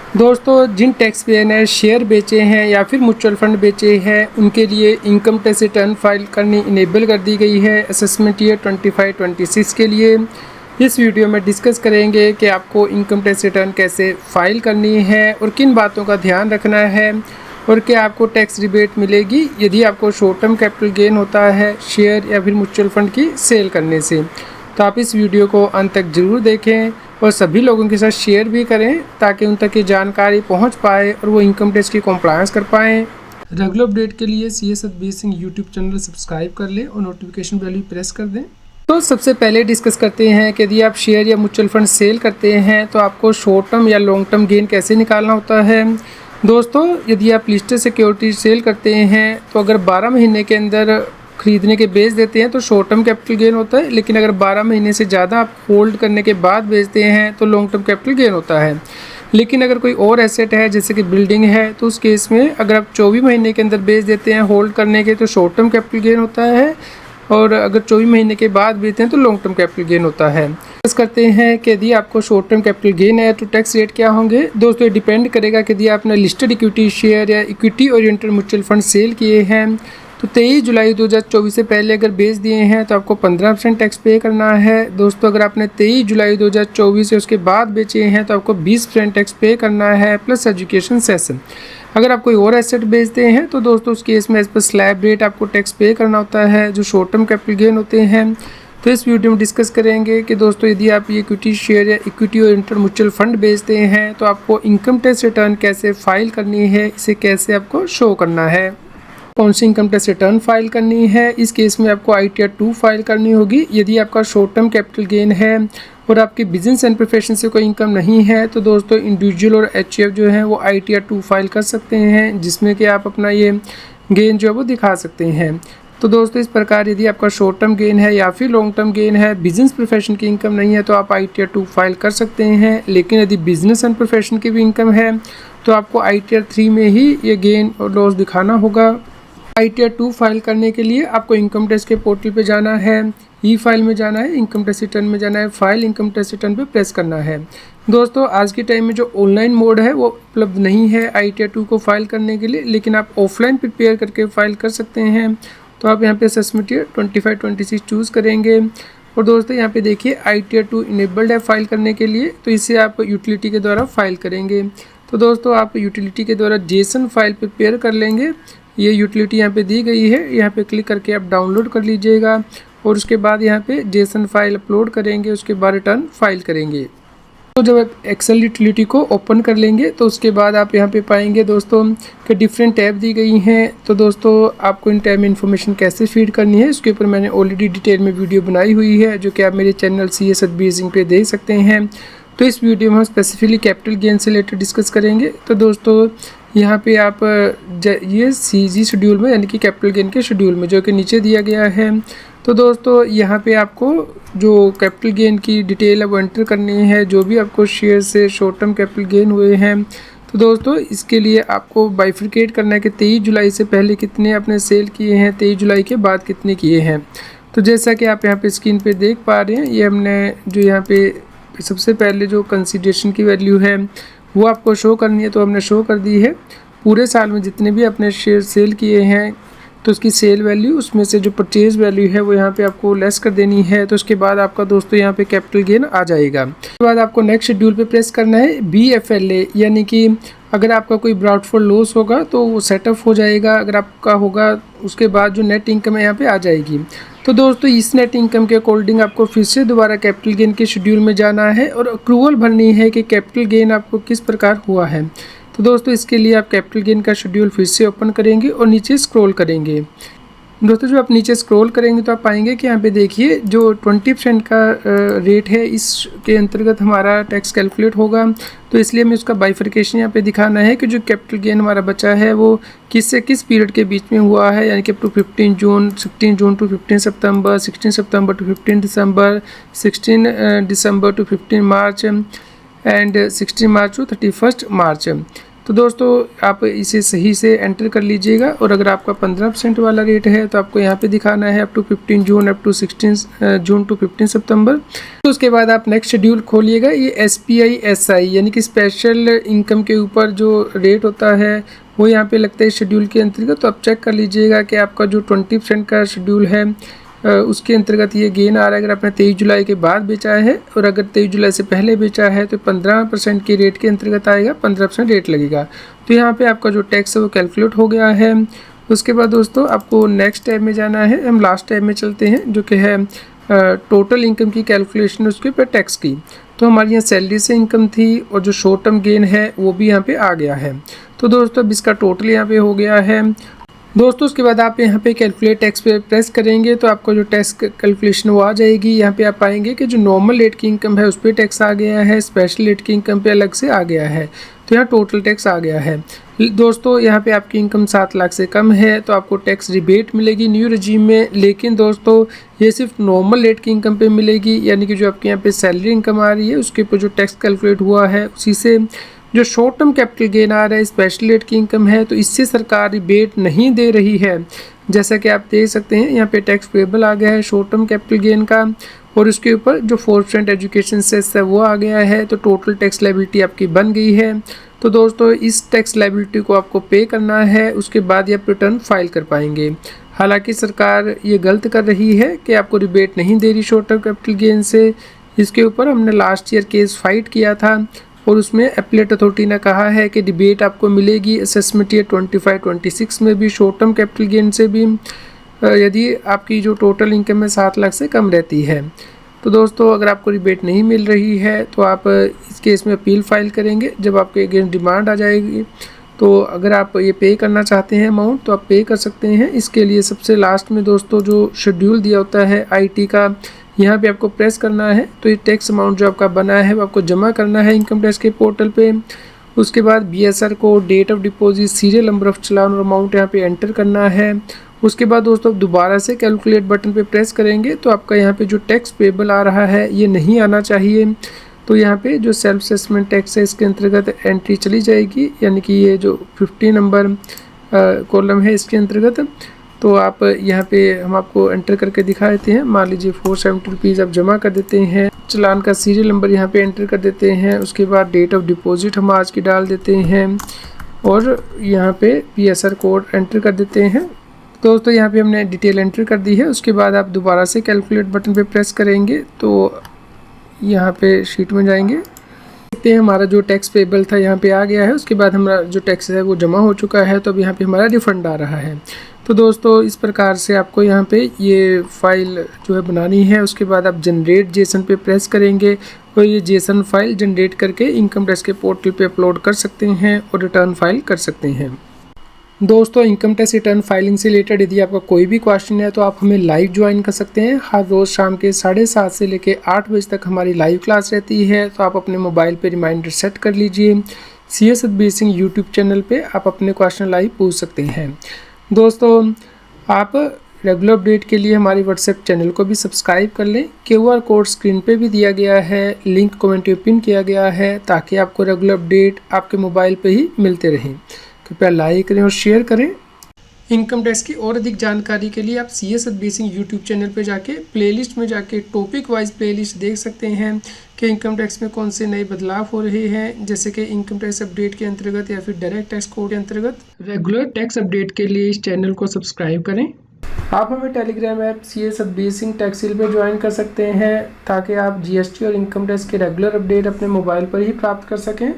दोस्तों, जिन tax payer ने share बेचे हैं या फिर म्यूचुअल फंड बेचे हैं, उनके लिए इनकम टैक्स रिटर्न फाइल करनी इनेबल कर दी गई है असेसमेंट ईयर 25-26 के लिए। इस वीडियो में डिस्कस करेंगे कि आपको इनकम टैक्स रिटर्न कैसे फ़ाइल करनी है और किन बातों का ध्यान रखना है और क्या आपको टैक्स रिबेट मिलेगी यदि आपको शॉर्ट टर्म कैपिटल गेन होता है शेयर या फिर म्यूचुअल फंड की सेल करने से। तो आप इस वीडियो को अंत तक ज़रूर देखें और सभी लोगों के साथ शेयर भी करें ताकि उन तक ये जानकारी पहुंच पाए और वो इनकम टैक्स की कॉम्प्लायंस कर पाएँ। रेगुलर अपडेट के लिए CS Satbir Singh YouTube channel subscribe कर लें और नोटिफिकेशन बेल भी प्रेस कर दें। तो सबसे पहले डिस्कस करते हैं कि यदि आप शेयर या म्यूचुअल फंड सेल करते हैं तो आपको शॉर्ट टर्म या लॉन्ग टर्म गेन कैसे निकालना होता है। दोस्तों, यदि आप लिस्टेड सिक्योरिटी सेल करते हैं तो अगर 12 महीने के अंदर खरीदने के बेच देते हैं तो शॉर्ट टर्म कैपिटल गेन होता है, लेकिन अगर 12 महीने से ज़्यादा आप होल्ड करने के बाद बेचते हैं तो लॉन्ग टर्म कैपिटल गेन होता है। लेकिन अगर कोई और एसेट है जैसे कि बिल्डिंग है तो उस केस में अगर आप 24 महीने के अंदर बेच देते हैं होल्ड करने के तो शॉर्ट टर्म कैपिटल गेन होता है, और अगर 24 महीने के बाद बेचते हैं तो लॉन्ग टर्म कैपिटल गेन होता है। डिस्कस करते हैं कि यदि आपको शॉर्ट टर्म कैपिटल गेन है तो टैक्स रेट क्या होंगे। दोस्तों, ये डिपेंड करेगा कि यदि आपने लिस्टेड इक्विटी शेयर या equity oriented mutual fund sell किए हैं तो 23 जुलाई 2024 से पहले अगर बेच दिए हैं तो आपको 15% टैक्स पे करना है। दोस्तों, अगर आपने 23 जुलाई 2024 से उसके बाद बेचे हैं तो आपको 20% टैक्स पे करना है प्लस एजुकेशन सेशन। अगर आप कोई और एसेट बेचते हैं तो दोस्तों उस केस में एज पर स्लैब रेट आपको टैक्स पे करना होता है जो शॉर्ट टर्म कैपिटल गेन होते हैं। तो इस वीडियो में डिस्कस करेंगे कि दोस्तों यदि आप ये इक्विटी शेयर या इक्विटी ओरिएंटेड म्यूचुअल फंड बेचते हैं तो आपको इनकम टैक्स रिटर्न कैसे फाइल करनी है, इसे कैसे आपको शो करना है, कौन सी इनकम टैक्स रिटर्न फाइल करनी है। इस केस में आपको ITR 2 फाइल करनी होगी यदि आपका शॉर्ट टर्म कैपिटल गेन है और आपके बिजनेस एंड प्रोफेशन से कोई इनकम नहीं है तो दोस्तों इंडिविजुअल और HUF जो है वो ITR 2 फाइल कर सकते हैं जिसमें कि आप अपना ये गेन जो है वो दिखा सकते हैं। तो दोस्तों, इस प्रकार यदि आपका शॉर्ट टर्म गेन है या फिर लॉन्ग टर्म गेन है, बिजनेस प्रोफेशन की इनकम नहीं है तो आप ITR 2 फाइल कर सकते हैं। लेकिन यदि बिजनेस एंड प्रोफेशन की भी इनकम है तो आपको ITR 3 में ही ये गेन और लॉस दिखाना होगा। ITR 2 फाइल करने के लिए आपको इनकम टैक्स के पोर्टल पे जाना है, फाइल में जाना है, इनकम टैक्स रिटर्न में जाना है, फाइल इनकम टैक्स रिटर्न पे प्रेस करना है। दोस्तों, आज के टाइम में जो ऑनलाइन मोड है वो उपलब्ध नहीं है ITR 2 को फाइल करने के लिए, लेकिन आप ऑफलाइन प्रिपेयर करके फाइल कर सकते हैं। तो आप यहाँ पे असेसमेंट ईयर 25-26 चूज़ करेंगे और दोस्तों यहाँ पे देखिए ITR 2 इनेबल्ड है फाइल करने के लिए, तो इसे आप यूटिलिटी के द्वारा फाइल करेंगे। तो दोस्तों, आप यूटिलिटी के द्वारा JSON फाइल प्रिपेयर कर लेंगे। ये यूटिलिटी यहाँ पे दी गई है, यहाँ पे क्लिक करके आप डाउनलोड कर लीजिएगा और उसके बाद यहाँ पे JSON फाइल अपलोड करेंगे, उसके बाद रिटर्न फाइल करेंगे। तो जब आप एक्सेल यूटिलिटी को ओपन कर लेंगे तो उसके बाद आप यहाँ पे पाएंगे दोस्तों कि डिफरेंट टैब दी गई हैं। तो दोस्तों, आपको इन टैब में इन्फॉर्मेशन कैसे फीड करनी है उसके ऊपर मैंने ऑलरेडी डिटेल में वीडियो बनाई हुई है जो कि आप मेरे चैनल CS सतबीर सिंह पे देख सकते हैं। तो इस वीडियो में हम स्पेसिफिकली कैपिटल गेन से रिलेटेड डिस्कस करेंगे। तो दोस्तों, यहाँ पे आप ये CG शेड्यूल में यानी कि कैपिटल गेन के शेड्यूल में जो कि नीचे दिया गया है, तो दोस्तों यहाँ पे आपको जो कैपिटल गेन की डिटेल है वो एंटर करनी है, जो भी आपको शेयर से शॉर्ट टर्म कैपिटल गेन हुए हैं। तो दोस्तों, इसके लिए आपको बाइफिकेट करना है कि 23 जुलाई से पहले कितने आपने सेल किए हैं, 23 जुलाई के बाद कितने किए हैं। तो जैसा कि आप यहाँ पे स्क्रीन पे देख पा रहे हैं, ये हमने जो यहाँ पे सबसे पहले जो कंसीडरेशन की वैल्यू है वो आपको शो करनी है, तो हमने शो कर दी है। पूरे साल में जितने भी अपने शेयर सेल किए हैं तो उसकी सेल वैल्यू, उसमें से जो परचेज वैल्यू है वो यहाँ पे आपको लेस कर देनी है। तो उसके बाद आपका दोस्तों यहाँ पे कैपिटल गेन आ जाएगा। उसके बाद आपको नेक्स्ट शेड्यूल पे प्रेस करना है BFLA, यानी कि अगर आपका कोई ब्रॉडफॉल लॉस होगा तो वो सेटअप हो जाएगा, अगर आपका होगा उसके बाद जो नेट इनकम है यहाँ पे आ जाएगी। तो दोस्तों, इस नेट इनकम के अकॉर्डिंग आपको फिर से दोबारा कैपिटल गेन के शेड्यूल में जाना है और अक्रूवल भरनी है कि कैपिटल गेन आपको किस प्रकार हुआ है। तो दोस्तों, इसके लिए आप कैपिटल गेन का शेड्यूल फिर से ओपन करेंगे और नीचे स्क्रॉल करेंगे। दोस्तों, जब आप नीचे स्क्रॉल करेंगे तो आप पाएंगे कि यहाँ पे देखिए जो 20% का रेट है इसके अंतर्गत हमारा टैक्स कैलकुलेट होगा। तो इसलिए हमें उसका बाइफर्केशन यहाँ पे दिखाना है कि जो कैपिटल गेन हमारा बचा है वो किस से किस पीरियड के बीच में हुआ है, यानी कि अप टू 15 जून, 16 जून टू 15 सितंबर, 16 सितंबर टू 15 दिसंबर, 16 दिसंबर टू 15 मार्च एंड 16 मार्च टू 31 मार्च। तो दोस्तों आप इसे सही से एंटर कर लीजिएगा। और अगर आपका 15% वाला रेट है तो आपको यहाँ पे दिखाना है अप टू 15 जून, अप टू 16 जून टू 15 सितंबर। तो उसके बाद आप नेक्स्ट शेड्यूल खोलिएगा। ये SPI SI यानी कि स्पेशल इनकम के ऊपर जो रेट होता है वो यहाँ पे लगता है शेड्यूल के अंतर्गत। तो आप चेक कर लीजिएगा कि आपका जो 20% का शेड्यूल है उसके अंतर्गत ये गेन आ रहा है। अगर आपने 23 जुलाई के बाद बेचा है और अगर 23 जुलाई से पहले बेचा है तो 15% के रेट के अंतर्गत आएगा, 15% रेट लगेगा। तो यहाँ पे आपका जो टैक्स है वो कैलकुलेट हो गया है। उसके बाद दोस्तों आपको नेक्स्ट टैब में जाना है। हम लास्ट टैब में चलते हैं जो कि है टोटल इनकम की कैलकुलेशन उसके ऊपर टैक्स की। तो हमारी यहाँ सैलरी से इनकम थी और जो शॉर्ट टर्म गेन है वो भी यहाँ पे आ गया है। तो दोस्तों अब इसका टोटल यहाँ पे हो गया है। दोस्तों उसके बाद आप यहाँ पे कैलकुलेट टैक्स पे प्रेस करेंगे तो आपको जो टैक्स कैलकुलेशन वो आ जाएगी। यहाँ पे आप पाएंगे कि जो नॉर्मल रेट की इनकम है उस पर टैक्स आ गया है, स्पेशल रेट की इनकम पे अलग से आ गया है। तो यहाँ टोटल टैक्स आ गया है। दोस्तों यहाँ पे आपकी इनकम 7 लाख से कम है तो आपको टैक्स रिबेट मिलेगी न्यू रजीम में। लेकिन दोस्तों ये सिर्फ नॉर्मल रेट की इनकम पे मिलेगी, यानी कि जो आपके यहाँ पे सैलरी इनकम आ रही है उसके ऊपर जो टैक्स कैलकुलेट हुआ है उसी से। जो शॉर्ट टर्म कैपिटल गेन आ रहा है, स्पेशल रेट की इनकम है, तो इससे सरकार रिबेट नहीं दे रही है। जैसा कि आप देख सकते हैं यहाँ पे टैक्स पेबल आ गया है शॉर्ट टर्म कैपिटल गेन का, और उसके ऊपर जो 4% एजुकेशन सेस है वो आ गया है। तो टोटल टैक्स लायबिलिटी आपकी बन गई है। तो दोस्तों इस टैक्स लायबिलिटी को आपको पे करना है, उसके बाद ही आप रिटर्न फाइल कर पाएंगे। हालांकि सरकार ये गलत कर रही है कि आपको रिबेट नहीं दे रही शॉर्ट टर्म कैपिटल गेन से। इसके ऊपर हमने लास्ट ईयर केस फाइट किया था और उसमें एपीलेट अथॉरिटी ने कहा है कि रिबेट आपको मिलेगी असेसमेंट ईयर 25-26 में भी, शॉर्ट टर्म कैपिटल गेन से भी, यदि आपकी जो टोटल इनकम है 7 लाख से कम रहती है। तो दोस्तों अगर आपको रिबेट नहीं मिल रही है तो आप इस केस में अपील फाइल करेंगे। जब आपके अगेंस्ट डिमांड आ जाएगी तो अगर आप ये पे करना चाहते हैं अमाउंट तो आप पे कर सकते हैं। इसके लिए सबसे लास्ट में दोस्तों जो शेड्यूल दिया होता है IT का, यहाँ पे आपको प्रेस करना है। तो ये टैक्स अमाउंट जो आपका बना है वो आपको जमा करना है इनकम टैक्स के पोर्टल पे। उसके बाद BSR को, date of deposit, serial number of challan और अमाउंट यहाँ पे एंटर करना है। उसके बाद दोस्तों दोबारा से कैलकुलेट बटन पे प्रेस करेंगे तो आपका यहाँ पे जो टैक्स पेबल आ रहा है ये नहीं आना चाहिए। तो यहाँ पे जो सेल्फ असेसमेंट टैक्स है इसके अंतर्गत एंट्री चली जाएगी, यानी कि ये जो 50 नंबर कॉलम है इसके अंतर्गत। तो आप यहाँ पे हम आपको एंटर करके दिखा देते हैं। मान लीजिए 470 रुपीज़ आप जमा कर देते हैं। चलान का सीरियल नंबर यहाँ पे एंटर कर देते हैं। उसके बाद डेट ऑफ डिपॉजिट हम आज की डाल देते हैं और यहाँ पे BSR कोड एंटर कर देते हैं। दोस्तों यहाँ पे हमने डिटेल एंटर कर दी है। उसके बाद आप दोबारा से कैलकुलेट बटन पे प्रेस करेंगे तो यहाँ पे शीट में जाएंगे, देखते हैं हमारा जो टैक्स पेबल था यहाँ पे आ गया है। उसके बाद हमारा जो टैक्स है वो जमा हो चुका है। तो अब यहाँ पे हमारा रिफंड आ रहा है। तो दोस्तों इस प्रकार से आपको यहाँ पे ये फाइल जो है बनानी है। उसके बाद आप जनरेट जेसन पे प्रेस करेंगे और ये जेसन फाइल जनरेट करके इनकम टैक्स के पोर्टल पे अपलोड कर सकते हैं और रिटर्न फाइल कर सकते हैं। दोस्तों इनकम टैक्स रिटर्न फाइलिंग से रिलेटेड यदि आपका कोई भी क्वेश्चन है तो आप हमें लाइव ज्वाइन कर सकते हैं। हर रोज़ शाम के 7:30 से लेकर 8 बजे तक हमारी लाइव क्लास रहती है। तो आप अपने मोबाइल पे रिमाइंडर सेट कर लीजिए। CS Satbir Singh YouTube channel पे आप अपने क्वेश्चन लाइव पूछ सकते हैं। दोस्तों आप रेगुलर अपडेट के लिए हमारी व्हाट्सएप चैनल को भी सब्सक्राइब कर लें। QR कोड स्क्रीन पे भी दिया गया है, लिंक कमेंट में पिन किया गया है ताकि आपको रेगुलर अपडेट आपके मोबाइल पे ही मिलते रहें। कृपया लाइक करें और शेयर करें। इनकम टैक्स की और अधिक जानकारी के लिए आप CS Satbir Singh YouTube channel पर जाके प्लेलिस्ट में जाके टॉपिक वाइज प्लेलिस्ट देख सकते हैं कि इनकम टैक्स में कौन से नए बदलाव हो रहे हैं, जैसे कि इनकम टैक्स अपडेट के अंतर्गत या फिर डायरेक्ट टैक्स कोड के अंतर्गत। रेगुलर टैक्स अपडेट के लिए इस चैनल को सब्सक्राइब करें। आप हमें Telegram app CS Satbir Singh टैक्सिल पर ज्वाइन कर सकते हैं ताकि आप GST और इनकम टैक्स के रेगुलर अपडेट अपने मोबाइल पर ही प्राप्त कर सकें।